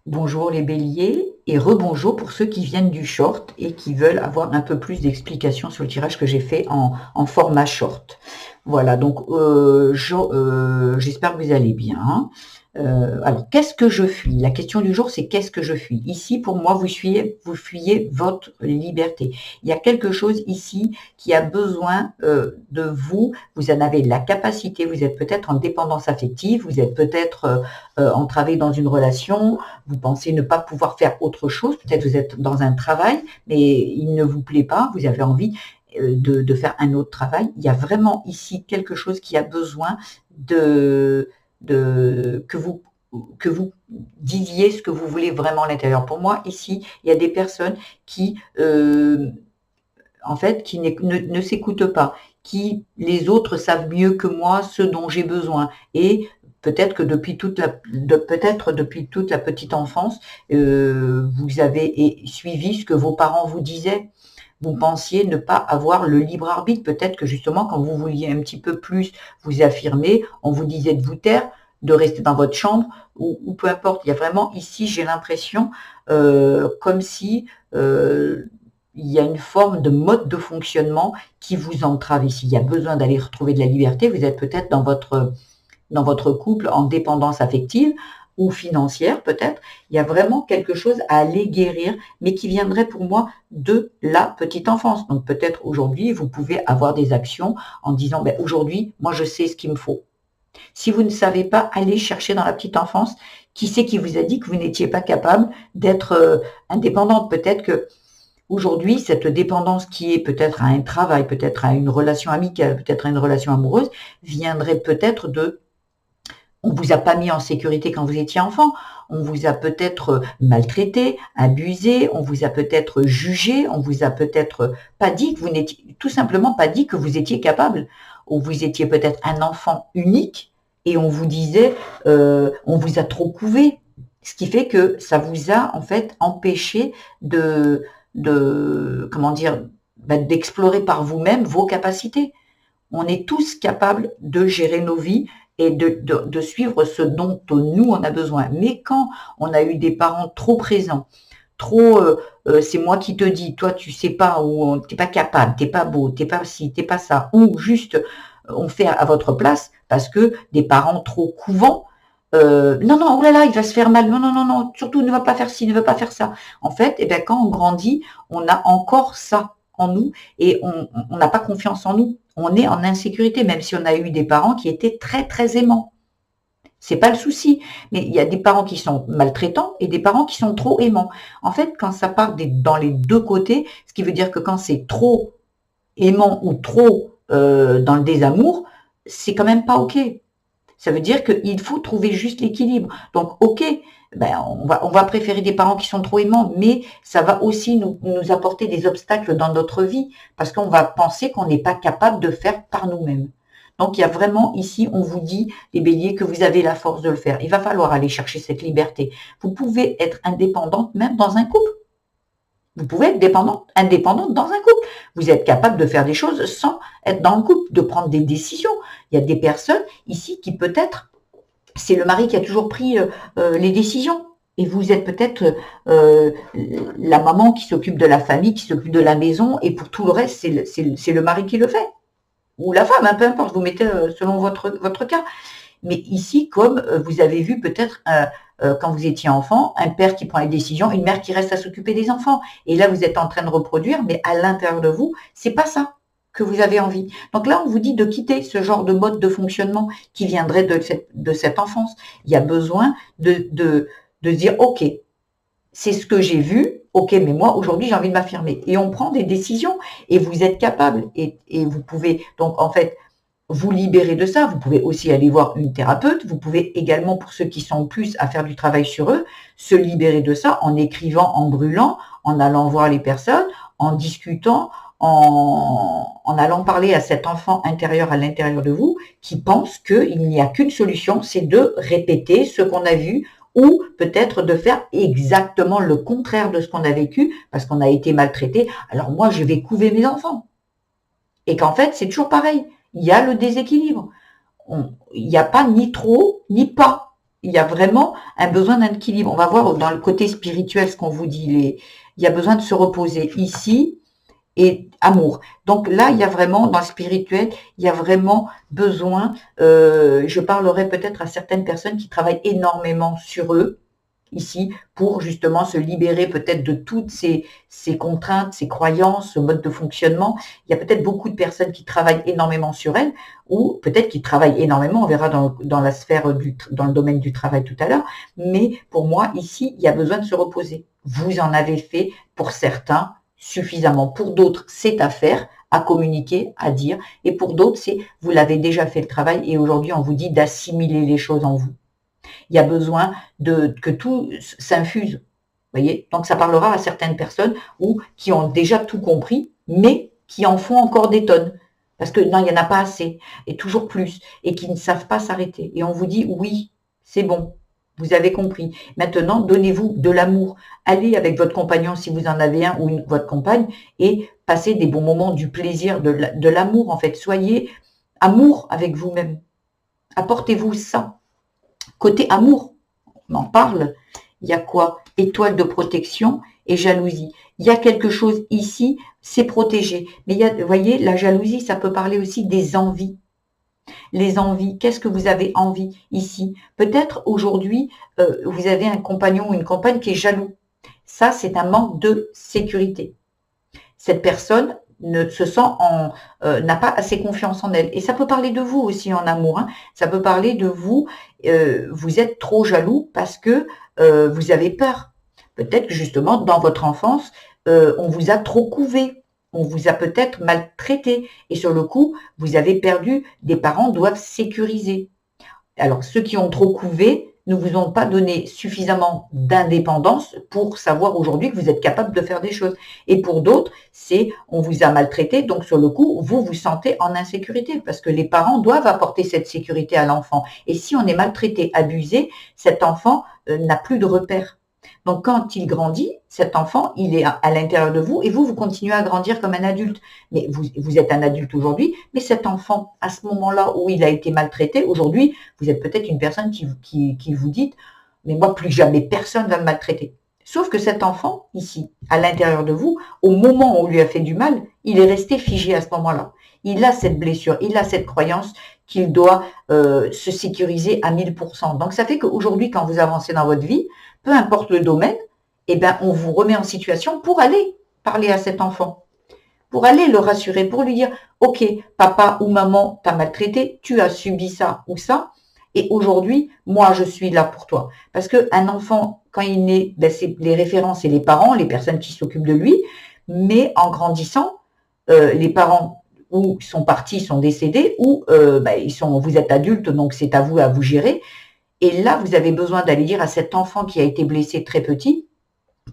Bonjour les béliers et rebonjour pour ceux qui viennent du short et qui veulent avoir un peu plus d'explications sur le tirage que j'ai fait en format short. Voilà, donc j'espère que vous allez bien. Alors, qu'est-ce que je fuis? La question du jour, c'est qu'est-ce que je fuis? Ici, pour moi, vous fuyez votre liberté. Il y a quelque chose ici qui a besoin de vous. Vous en avez la capacité, vous êtes peut-être en dépendance affective, vous êtes peut-être entravé dans une relation, vous pensez ne pas pouvoir faire autre chose, peut-être vous êtes dans un travail, mais il ne vous plaît pas, vous avez envie de faire un autre travail. Il y a vraiment ici quelque chose qui a besoin de, que vous disiez ce que vous voulez vraiment à l'intérieur. Pour moi, ici, il y a des personnes qui, en fait, qui ne s'écoutent pas, qui les autres savent mieux que moi ce dont j'ai besoin. Et peut-être que peut-être depuis toute la petite enfance, vous avez suivi ce que vos parents vous disaient. Vous pensiez ne pas avoir le libre arbitre. Peut-être que justement, quand vous vouliez un petit peu plus vous affirmer, on vous disait de vous taire, de rester dans votre chambre, ou peu importe. Il y a vraiment ici, j'ai l'impression, comme si il y a une forme de mode de fonctionnement qui vous entrave ici. Il y a besoin d'aller retrouver de la liberté. Vous êtes peut-être dans votre couple en dépendance affective ou financière peut-être. Il y a vraiment quelque chose à aller guérir, mais qui viendrait pour moi de la petite enfance. Donc peut-être aujourd'hui, vous pouvez avoir des actions en disant, ben, aujourd'hui, moi je sais ce qu'il me faut. Si vous ne savez pas, aller chercher dans la petite enfance, qui c'est qui vous a dit que vous n'étiez pas capable d'être indépendante? Peut-être que aujourd'hui, cette dépendance qui est peut-être à un travail, peut-être à une relation amicale, peut-être à une relation amoureuse, viendrait peut-être de on vous a pas mis en sécurité quand vous étiez enfant, on vous a peut-être maltraité, abusé, on vous a peut-être jugé, on vous a peut-être pas dit que vous n'étiez, tout simplement pas dit que vous étiez capable, ou vous étiez peut-être un enfant unique et on vous disait, on vous a trop couvé, ce qui fait que ça vous a en fait empêché comment dire, d'explorer par vous-même vos capacités. On est tous capables de gérer nos vies et de suivre ce dont nous, on a besoin. Mais quand on a eu des parents trop présents, trop, c'est moi qui te dis, toi tu sais pas, ou t'es pas capable, t'es pas beau, t'es pas ci, t'es pas ça, ou juste on fait à votre place parce que des parents trop couvents, non, non, oh là là, il va se faire mal, non, non, non, non, surtout ne va pas faire ci, ne va pas faire ça. En fait, eh bien, quand on grandit, on a encore ça en nous et on n'a pas confiance en nous. On est en insécurité, même si on a eu des parents qui étaient très, très aimants. C'est pas le souci. Mais il y a des parents qui sont maltraitants et des parents qui sont trop aimants. En fait, quand ça part dans les deux côtés, ce qui veut dire que quand c'est trop aimant ou trop dans le désamour, c'est quand même pas OK. Ça veut dire qu'il faut trouver juste l'équilibre. Donc, OK, ben, on va préférer des parents qui sont trop aimants, mais ça va aussi nous apporter des obstacles dans notre vie, parce qu'on va penser qu'on n'est pas capable de faire par nous-mêmes. Donc, il y a vraiment ici, on vous dit, les béliers, que vous avez la force de le faire. Il va falloir aller chercher cette liberté. Vous pouvez être indépendante même dans un couple. Vous pouvez être indépendante dans un couple. Vous êtes capable de faire des choses sans être dans le couple, de prendre des décisions. Il y a des personnes ici qui peut-être, c'est le mari qui a toujours pris les décisions. Et vous êtes peut-être la maman qui s'occupe de la famille, qui s'occupe de la maison, et pour tout le reste, c'est le mari qui le fait. Ou la femme, hein, peu importe, vous mettez selon votre cas. Mais ici, comme vous avez vu peut-être quand vous étiez enfant, un père qui prend les décisions, une mère qui reste à s'occuper des enfants. Et là, vous êtes en train de reproduire, mais à l'intérieur de vous, c'est pas ça que vous avez envie. Donc là, on vous dit de quitter ce genre de mode de fonctionnement qui viendrait de cette enfance. Il y a besoin de dire, OK, c'est ce que j'ai vu, OK, mais moi, aujourd'hui, j'ai envie de m'affirmer. Et on prend des décisions et vous êtes capable et vous pouvez, donc en fait, vous libérer de ça. Vous pouvez aussi aller voir une thérapeute. Vous pouvez également, pour ceux qui sont plus à faire du travail sur eux, se libérer de ça en écrivant, en brûlant, en allant voir les personnes, en discutant, en allant parler à cet enfant intérieur à l'intérieur de vous qui pense qu'il n'y a qu'une solution, c'est de répéter ce qu'on a vu ou peut-être de faire exactement le contraire de ce qu'on a vécu parce qu'on a été maltraité. Alors moi, je vais couver mes enfants. Et qu'en fait, c'est toujours pareil. Il y a le déséquilibre. Il n'y a pas ni trop, ni pas. il y a vraiment un besoin d'un équilibre. On va voir dans le côté spirituel ce qu'on vous dit. Il y a besoin de se reposer ici et amour. Donc là, il y a vraiment, dans le spirituel, il y a vraiment besoin, je parlerai peut-être à certaines personnes qui travaillent énormément sur eux, ici, pour justement se libérer peut-être de toutes ces contraintes, ces croyances, ce mode de fonctionnement. Il y a peut-être beaucoup de personnes qui travaillent énormément sur elles, ou peut-être qui travaillent énormément, on verra dans la sphère, dans le domaine du travail tout à l'heure, mais pour moi, ici, il y a besoin de se reposer. Vous en avez fait, pour certains, suffisamment. Pour d'autres, c'est à faire, à communiquer, à dire, et pour d'autres, c'est vous l'avez déjà fait le travail, et aujourd'hui, on vous dit d'assimiler les choses en vous. Il y a besoin que tout s'infuse. Voyez, donc ça parlera à certaines personnes qui ont déjà tout compris, mais qui en font encore des tonnes. Parce que non, il n'y en a pas assez, et toujours plus, et qui ne savent pas s'arrêter. Et on vous dit, oui, c'est bon, vous avez compris. Maintenant, donnez-vous de l'amour. Allez avec votre compagnon, si vous en avez un, ou votre compagne, et passez des bons moments, du plaisir, de l'amour, en fait. Soyez amour avec vous-même. Apportez-vous ça. Côté amour, on en parle. Il y a quoi? Étoile de protection et jalousie. Il y a quelque chose ici, c'est protégé. Mais il y a, vous voyez, la jalousie, ça peut parler aussi des envies. Les envies, qu'est-ce que vous avez envie ici? Peut-être aujourd'hui, vous avez un compagnon ou une compagne qui est jaloux. Ça, c'est un manque de sécurité. Cette personne ne se sent n'a pas assez confiance en elle. Et ça peut parler de vous aussi en amour. Hein. Ça peut parler de vous, vous êtes trop jaloux parce que vous avez peur. Peut-être que justement, dans votre enfance, on vous a trop couvé. On vous a peut-être maltraité. Et sur le coup, vous avez perdu. Des parents doivent sécuriser. Alors, ceux qui ont trop couvé ne vous ont pas donné suffisamment d'indépendance pour savoir aujourd'hui que vous êtes capable de faire des choses. Et pour d'autres, c'est on vous a maltraité, donc sur le coup, vous vous sentez en insécurité parce que les parents doivent apporter cette sécurité à l'enfant. Et si on est maltraité, abusé, cet enfant n'a plus de repères. Donc quand il grandit, cet enfant, il est à l'intérieur de vous et vous continuez à grandir comme un adulte. Mais vous êtes un adulte aujourd'hui, mais cet enfant, à ce moment-là où il a été maltraité, aujourd'hui, vous êtes peut-être une personne qui vous dit « mais moi, plus jamais personne va me maltraiter ». Sauf que cet enfant, ici, à l'intérieur de vous, au moment où on lui a fait du mal, il est resté figé à ce moment-là. Il a cette blessure, il a cette croyance qu'il doit se sécuriser à 1000%. Donc ça fait qu'aujourd'hui, quand vous avancez dans votre vie, peu importe le domaine, eh ben, on vous remet en situation pour aller parler à cet enfant, pour aller le rassurer, pour lui dire « Ok, papa ou maman t'a maltraité, tu as subi ça ou ça, et aujourd'hui, moi, je suis là pour toi. » Parce qu'un enfant, quand il naît, ben, c'est les référents, c'est les parents, les personnes qui s'occupent de lui, mais en grandissant, les parents ou sont partis, sont décédés, ou ben, vous êtes adulte, donc c'est à vous gérer. Et là, vous avez besoin d'aller dire à cet enfant qui a été blessé très petit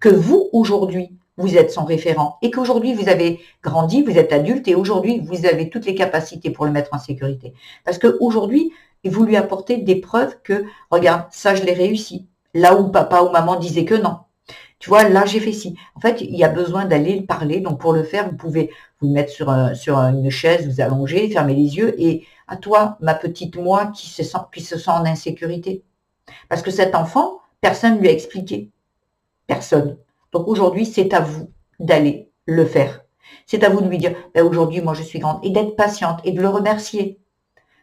que vous, aujourd'hui, vous êtes son référent et qu'aujourd'hui, vous avez grandi, vous êtes adulte et aujourd'hui, vous avez toutes les capacités pour le mettre en sécurité. Parce qu'aujourd'hui, vous lui apportez des preuves que, regarde, ça, je l'ai réussi. Là où papa ou maman disait que non. Tu vois, là, j'ai fait ci. En fait, il y a besoin d'aller parler. Donc, pour le faire, vous pouvez vous mettre sur une chaise, vous allonger, fermer les yeux. Et à toi, ma petite moi, qui se sent en insécurité. Parce que cet enfant, personne ne lui a expliqué. Personne. Donc, aujourd'hui, c'est à vous d'aller le faire. C'est à vous de lui dire, ben, aujourd'hui, moi, je suis grande. Et d'être patiente et de le remercier.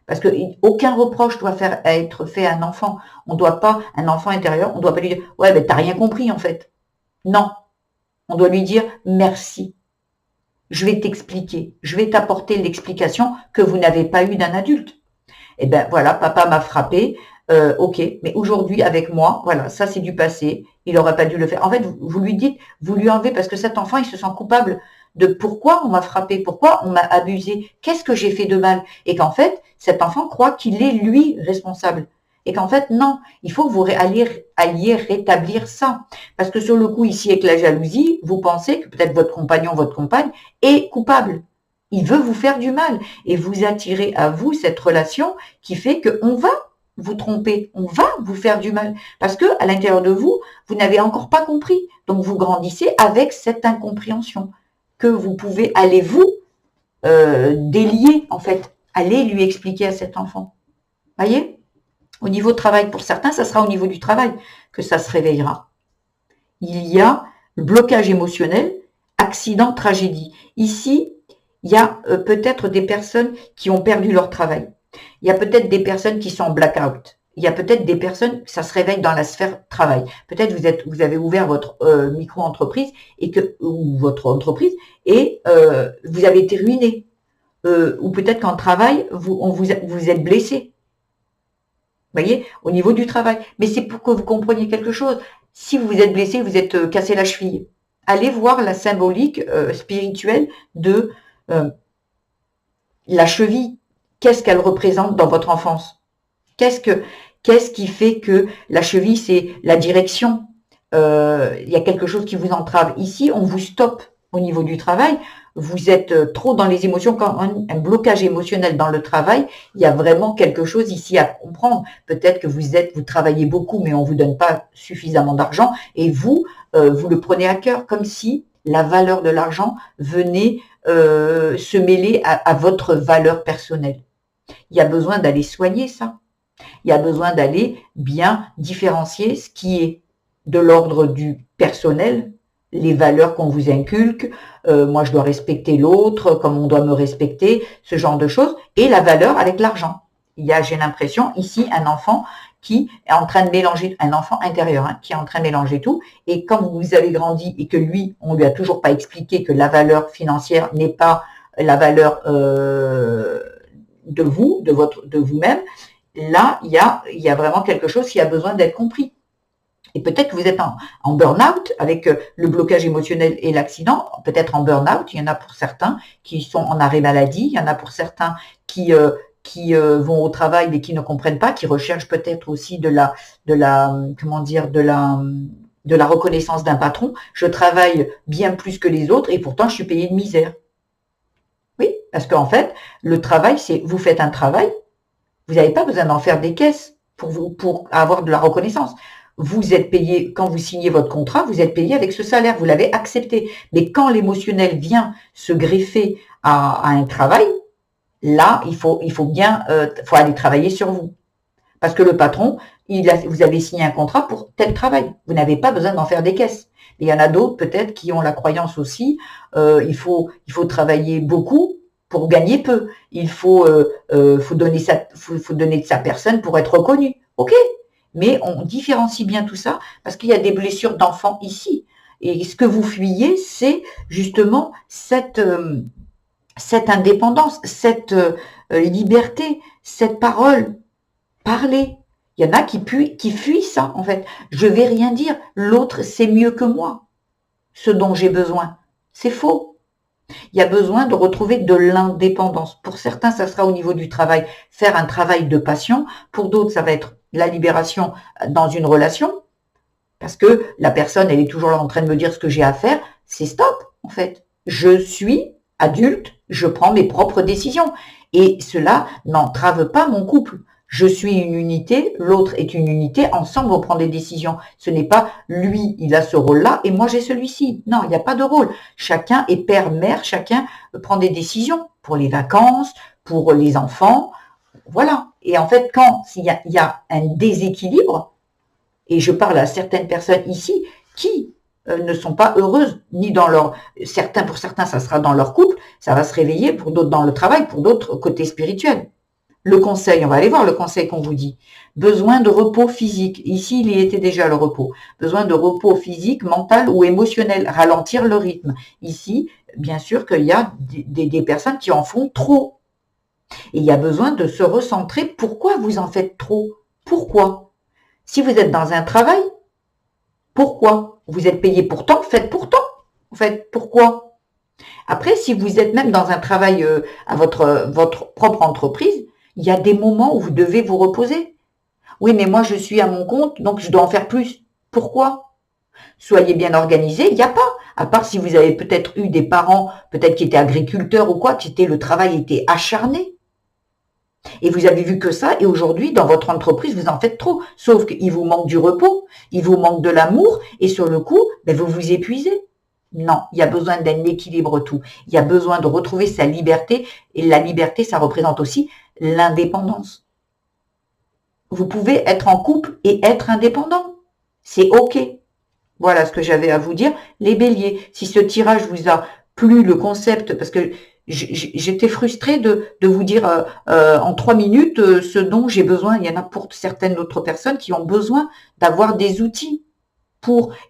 Parce qu'aucun reproche doit être fait à un enfant. On doit pas, un enfant intérieur, on ne doit pas lui dire, ouais, ben, t'as rien compris, en fait. Non, on doit lui dire merci. Je vais t'expliquer, je vais t'apporter l'explication que vous n'avez pas eue d'un adulte. Eh bien voilà, papa m'a frappé, ok, mais aujourd'hui avec moi, voilà, ça c'est du passé, il n'aurait pas dû le faire. En fait, vous lui dites, vous lui enlevez parce que cet enfant, il se sent coupable de pourquoi on m'a frappé, pourquoi on m'a abusé, qu'est-ce que j'ai fait de mal, et qu'en fait, cet enfant croit qu'il est lui responsable. Et qu'en fait, non, il faut que vous alliez rétablir ça. Parce que sur le coup, ici, avec la jalousie, vous pensez que peut-être votre compagnon, votre compagne est coupable. Il veut vous faire du mal. Et vous attirez à vous cette relation qui fait qu'on va vous tromper, on va vous faire du mal. Parce que à l'intérieur de vous, vous n'avez encore pas compris. Donc, vous grandissez avec cette incompréhension que vous pouvez aller vous délier, en fait. Aller lui expliquer à cet enfant. Voyez ? Au niveau travail, pour certains, ça sera au niveau du travail que ça se réveillera. Il y a le blocage émotionnel, accident, tragédie. Ici, il y a peut-être des personnes qui ont perdu leur travail. Il y a peut-être des personnes qui sont en blackout. Il y a peut-être des personnes, ça se réveille dans la sphère travail. Peut-être vous avez ouvert votre micro-entreprise ou votre entreprise et vous avez été ruiné. Ou peut-être qu'en travail, vous êtes blessé. Vous voyez, au niveau du travail. Mais c'est pour que vous compreniez quelque chose. Si vous êtes blessé, vous êtes cassé la cheville. Allez voir la symbolique spirituelle de la cheville. Qu'est-ce qu'elle représente dans votre enfance? Qu'est-ce qui fait que la cheville, c'est la direction? Il y a quelque chose qui vous entrave. Ici, on vous stoppe au niveau du travail. Vous êtes trop dans les émotions. Quand un blocage émotionnel dans le travail, il y a vraiment quelque chose ici à comprendre. Peut-être que vous travaillez beaucoup, mais on vous donne pas suffisamment d'argent et vous le prenez à cœur, comme si la valeur de l'argent venait se mêler à votre valeur personnelle. Il y a besoin d'aller soigner ça. Il y a besoin d'aller bien différencier ce qui est de l'ordre du personnel, les valeurs qu'on vous inculque, moi je dois respecter l'autre comme on doit me respecter, ce genre de choses, et la valeur avec l'argent. Il y a, j'ai l'impression, ici un enfant qui est en train de mélanger, un enfant intérieur, qui est en train de mélanger tout, et quand vous avez grandi et que lui, on lui a toujours pas expliqué que la valeur financière n'est pas la valeur de vous-même, là, il y a vraiment quelque chose qui a besoin d'être compris. Et peut-être que vous êtes en burn-out avec le blocage émotionnel et l'accident, peut-être en burn-out, il y en a pour certains qui sont en arrêt maladie, il y en a pour certains qui vont au travail mais qui ne comprennent pas, qui recherchent peut-être aussi de la reconnaissance d'un patron. Je travaille bien plus que les autres et pourtant je suis payé de misère. Oui, parce qu'en fait, le travail, c'est vous faites un travail, vous n'avez pas besoin d'en faire des caisses pour avoir de la reconnaissance. Vous êtes payé, quand vous signez votre contrat, vous êtes payé avec ce salaire, vous l'avez accepté. Mais quand l'émotionnel vient se greffer à un travail, là, il faut bien faut aller travailler sur vous. Parce que le patron, vous avez signé un contrat pour tel travail. Vous n'avez pas besoin d'en faire des caisses. Et il y en a d'autres peut-être qui ont la croyance aussi, il faut travailler beaucoup pour gagner peu. Il faut donner de sa personne pour être reconnu. Ok, mais on différencie bien tout ça parce qu'il y a des blessures d'enfants ici. Et ce que vous fuyez, c'est justement cette indépendance, cette liberté, cette parole. Parler. Il y en a qui fuient ça, en fait. Je vais rien dire. L'autre, c'est mieux que moi. Ce dont j'ai besoin. C'est faux. Il y a besoin de retrouver de l'indépendance. Pour certains, ça sera au niveau du travail, faire un travail de passion. Pour d'autres, ça va être la libération dans une relation. Parce que la personne, elle est toujours là en train de me dire ce que j'ai à faire. C'est stop, en fait. Je suis adulte, je prends mes propres décisions. Et cela n'entrave pas mon couple. Je suis une unité, l'autre est une unité, ensemble on prend des décisions. Ce n'est pas lui, il a ce rôle-là et moi j'ai celui-ci. Non, il n'y a pas de rôle. Chacun est père, mère, chacun prend des décisions pour les vacances, pour les enfants. Voilà. Et en fait, quand il y a un déséquilibre, et je parle à certaines personnes ici qui ne sont pas heureuses, ni dans pour certains ça sera dans leur couple, ça va se réveiller, pour d'autres dans le travail, pour d'autres côté spirituel. Le conseil, on va aller voir le conseil qu'on vous dit. Besoin de repos physique. Ici, il y était déjà le repos. Besoin de repos physique, mental ou émotionnel. Ralentir le rythme. Ici, bien sûr qu'il y a des personnes qui en font trop. Et il y a besoin de se recentrer. Pourquoi vous en faites trop? Pourquoi? Si vous êtes dans un travail, pourquoi? Vous êtes payé pour tant, faites pour tant. En fait, pourquoi? Après, si vous êtes même dans un travail à votre propre entreprise, il y a des moments où vous devez vous reposer. Oui, mais moi, je suis à mon compte, donc je dois en faire plus. Pourquoi? Soyez bien organisé. Il n'y a pas. À part si vous avez peut-être eu des parents, peut-être qui étaient agriculteurs ou quoi, le travail était acharné. Et vous avez vu que ça, et aujourd'hui, dans votre entreprise, vous en faites trop. Sauf qu'il vous manque du repos, il vous manque de l'amour, et sur le coup, vous vous épuisez. Non, il y a besoin d'un équilibre tout. Il y a besoin de retrouver sa liberté, et la liberté, ça représente aussi l'indépendance. Vous pouvez être en couple et être indépendant. C'est OK. Voilà ce que j'avais à vous dire. Les béliers, si ce tirage vous a plu, le concept, parce que j'étais frustrée de vous dire en 3 minutes ce dont j'ai besoin. Il y en a pour certaines autres personnes qui ont besoin d'avoir des outils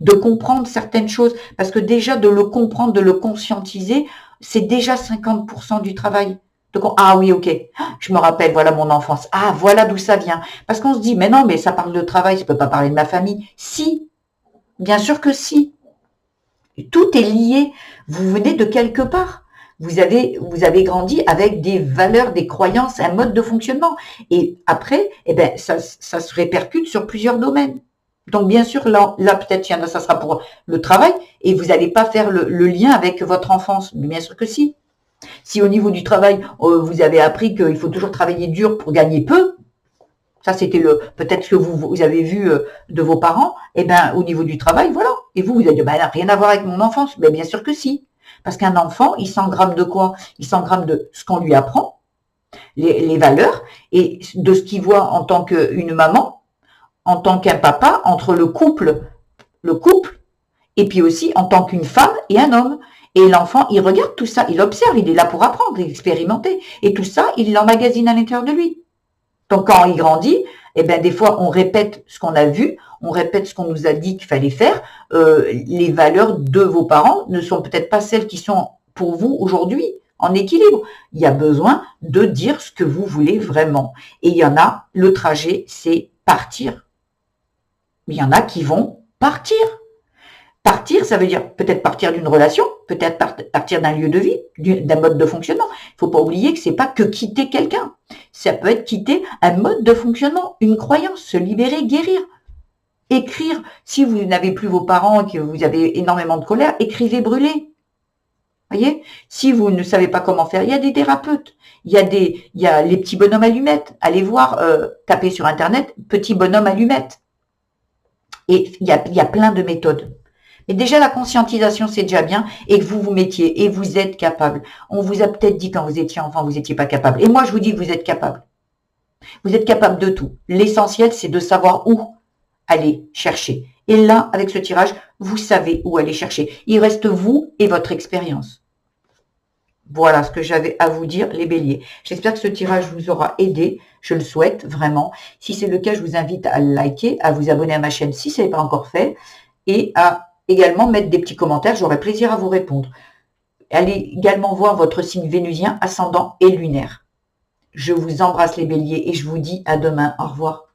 de comprendre certaines choses. Parce que déjà, de le comprendre, de le conscientiser, c'est déjà 50% du travail. Donc, ah oui, ok, je me rappelle, voilà mon enfance. Ah, voilà d'où ça vient. Parce qu'on se dit, mais non, mais ça parle de travail, ça peut pas parler de ma famille. Si, bien sûr que si. Tout est lié. Vous venez de quelque part. Vous avez grandi avec des valeurs, des croyances, un mode de fonctionnement. Et après, eh ben, ça se répercute sur plusieurs domaines. Donc, bien sûr, là peut-être, il y en a, ça sera pour le travail, et vous n'allez pas faire le lien avec votre enfance. Mais bien sûr que si. Si au niveau du travail, vous avez appris qu'il faut toujours travailler dur pour gagner peu, ça c'était peut-être ce que vous avez vu de vos parents, et ben au niveau du travail, voilà. Et vous avez dit, ben, n'a rien à voir avec mon enfance. Mais bien sûr que si. Parce qu'un enfant, il s'engramme de quoi? Il s'engramme de ce qu'on lui apprend, les valeurs, et de ce qu'il voit en tant qu'une maman, en tant qu'un papa, entre le couple, et puis aussi en tant qu'une femme et un homme. Et l'enfant, il regarde tout ça, il observe, il est là pour apprendre, expérimenter. Et tout ça, il l'emmagasine à l'intérieur de lui. Donc quand il grandit, eh ben des fois on répète ce qu'on a vu, on répète ce qu'on nous a dit qu'il fallait faire. Les valeurs de vos parents ne sont peut-être pas celles qui sont pour vous aujourd'hui en équilibre. Il y a besoin de dire ce que vous voulez vraiment. Et il y en a, le trajet, c'est partir. Il y en a qui vont partir. Partir, ça veut dire peut-être partir d'une relation, peut-être partir d'un lieu de vie, d'un mode de fonctionnement. Il ne faut pas oublier que c'est pas que quitter quelqu'un. Ça peut être quitter un mode de fonctionnement, une croyance, se libérer, guérir. Écrire, si vous n'avez plus vos parents et que vous avez énormément de colère, écrivez, brûlez. Voyez, si vous ne savez pas comment faire, il y a des thérapeutes, il y a les petits bonhommes allumettes. Allez voir, tapez sur Internet, petits bonhommes allumettes. Et il y a plein de méthodes. Mais déjà, la conscientisation, c'est déjà bien, et que vous vous mettiez, et vous êtes capable. On vous a peut-être dit quand vous étiez enfant, vous n'étiez pas capable. Et moi, je vous dis que vous êtes capable. Vous êtes capable de tout. L'essentiel, c'est de savoir où aller chercher. Et là, avec ce tirage, vous savez où aller chercher. Il reste vous et votre expérience. Voilà ce que j'avais à vous dire, les béliers. J'espère que ce tirage vous aura aidé. Je le souhaite vraiment. Si c'est le cas, je vous invite à liker, à vous abonner à ma chaîne si ce n'est pas encore fait, et à également mettre des petits commentaires, j'aurai plaisir à vous répondre. Allez également voir votre signe vénusien, ascendant et lunaire. Je vous embrasse les béliers et je vous dis à demain. Au revoir.